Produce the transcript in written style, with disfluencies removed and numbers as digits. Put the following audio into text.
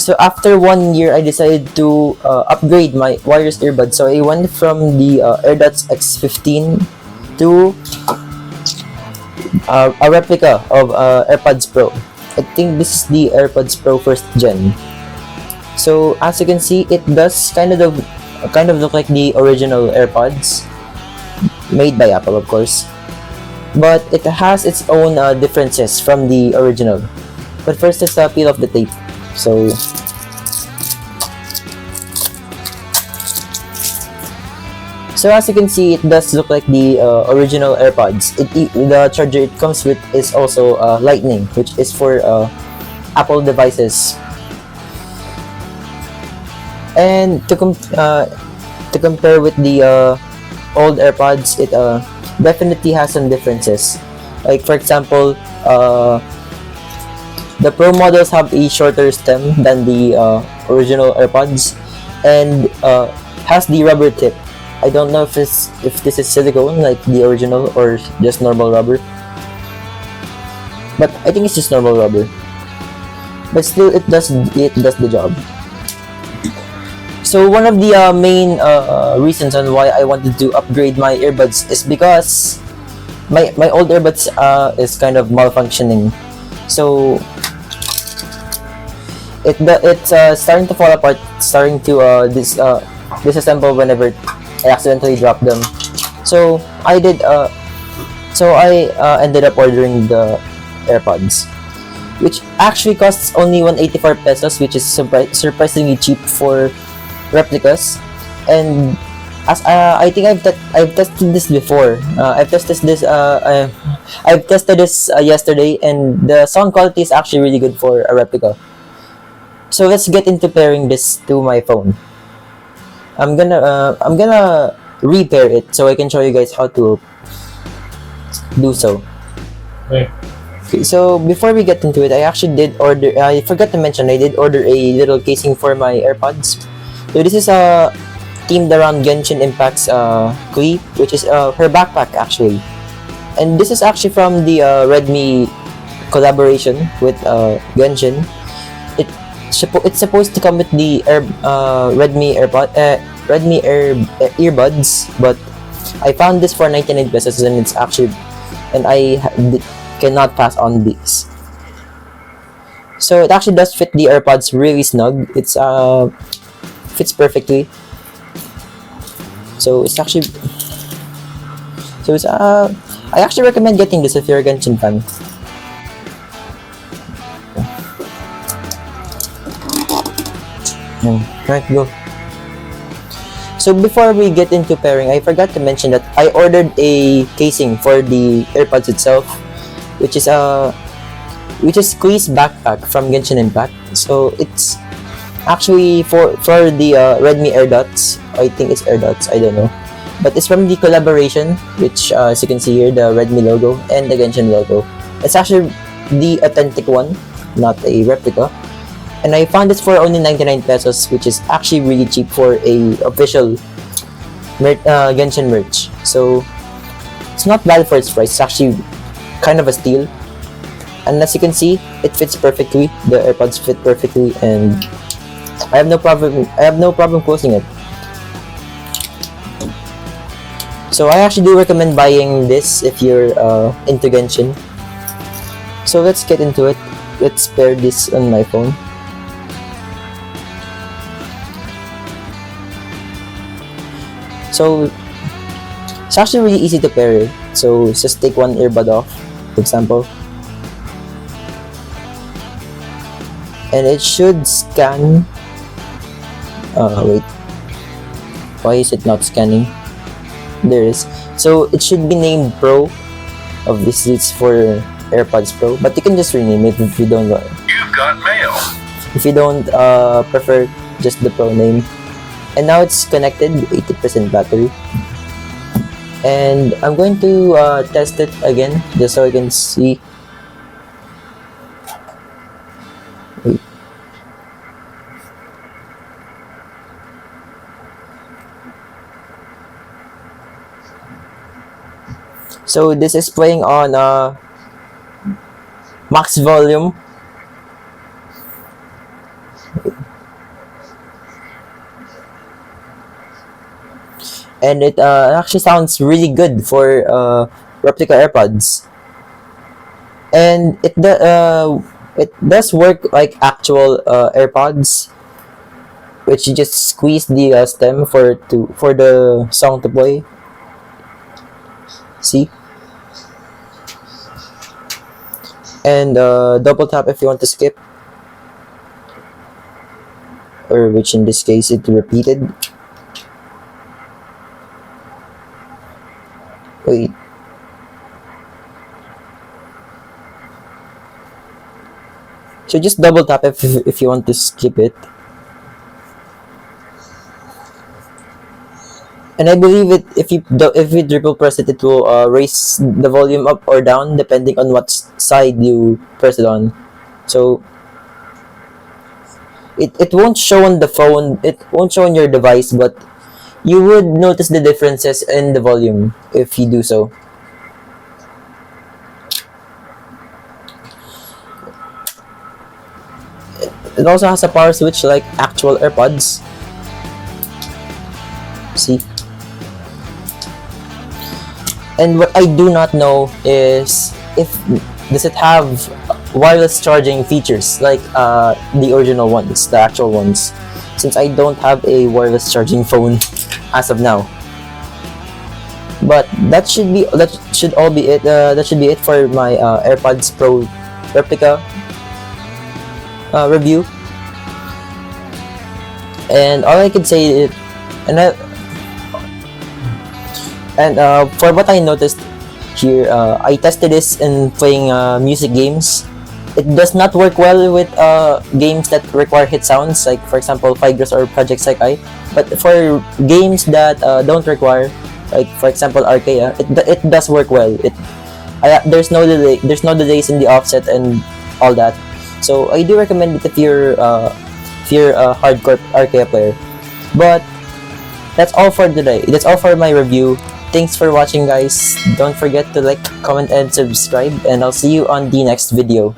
So after 1 year, I decided to upgrade my wireless earbuds. So I went from the AirDots X15 to a replica of AirPods Pro. I think this is the AirPods Pro first gen. So as you can see, it does kind of look like the original AirPods, made by Apple, of course. But it has its own differences from the original. But first, let's peel off the tape. So as you can see, it does look like the original AirPods. The charger it comes with is also Lightning, which is for Apple devices. And to compare with the old AirPods, it definitely has some differences. Like for example, the Pro models have a shorter stem than the original AirPods, and has the rubber tip. I don't know if this is silicone like the original or just normal rubber, but I think it's just normal rubber. But still, it does the job. So one of the main reasons on why I wanted to upgrade my earbuds is because my old earbuds is kind of malfunctioning. So it's starting to fall apart, starting to disassemble whenever I accidentally drop them. So I ended up ordering the AirPods, which actually costs only 184 pesos, which is surprisingly cheap for replicas. And as I think I've tested this before. I've tested this yesterday, and the sound quality is actually really good for a replica. So let's get into pairing this to my phone. I'm gonna repair it so I can show you guys how to do so. Okay. Okay, so before we get into it, I actually did order. I forgot to mention I did order a little casing for my AirPods. So this is themed around Genshin Impact's Kui, which is her backpack actually, and this is actually from the Redmi collaboration with Genshin. It's supposed to come with the Redmi earbuds, but I found this for 99 pesos, and it's actually, and I cannot pass on these. So it actually does fit the AirPods really snug. It's fits perfectly. So it's actually, I actually recommend getting this if you're a Genshin fan. Right, go. So before we get into pairing, I forgot to mention that I ordered a casing for the AirPods itself, which is Kui's backpack from Genshin Impact. So it's actually for the Redmi AirDots. I think it's AirDots, I don't know, but it's from the collaboration, which as you can see here, the Redmi logo and the Genshin logo. It's actually the authentic one, not a replica. And I found this for only 99 pesos, which is actually really cheap for a official Genshin merch. So it's not bad for its price. It's actually kind of a steal. And as you can see, it fits perfectly. The AirPods fit perfectly, and I have no problem closing it. So I actually do recommend buying this if you're into Genshin. So let's get into it. Let's pair this on my phone. So it's actually really easy to pair it. So just take one earbud off, for example, and it should scan. Wait, why is it not scanning? There it is. So it should be named Pro. Obviously it's for AirPods Pro, but you can just rename it if you don't. You've got mail. If you don't prefer just the Pro name. And now it's connected, 80% battery. And I'm going to test it again, just so I can see. Wait. So this is playing on max volume. And it actually sounds really good for Replica Airpods. And it does work like actual AirPods, which you just squeeze the stem for the song to play. See? And double tap if you want to skip, or which in this case it repeated. Wait. So just double tap if you want to skip it. And I believe it if you triple press it, it will raise the volume up or down depending on what side you press it on. So it won't show on the phone, it won't show on your device, but you would notice the differences in the volume if you do so. It also has a power switch like actual AirPods. See? And what I do not know is if does it have wireless charging features like the original ones, the actual ones, since I don't have a wireless charging phone as of now. But that should all be it. That should be it for my AirPods Pro Replica review. And all I can say is, for what I noticed here, I tested this in playing music games. It does not work well with games that require hit sounds, like for example Figures or Project Sekai. But for games that don't require, like for example Archaea, it does work well. There's no delay, there's no delays in the offset and all that. So I do recommend it if you're a hardcore Archaea player. But that's all for today. That's all for my review. Thanks for watching, guys. Don't forget to like, comment, and subscribe, and I'll see you on the next video.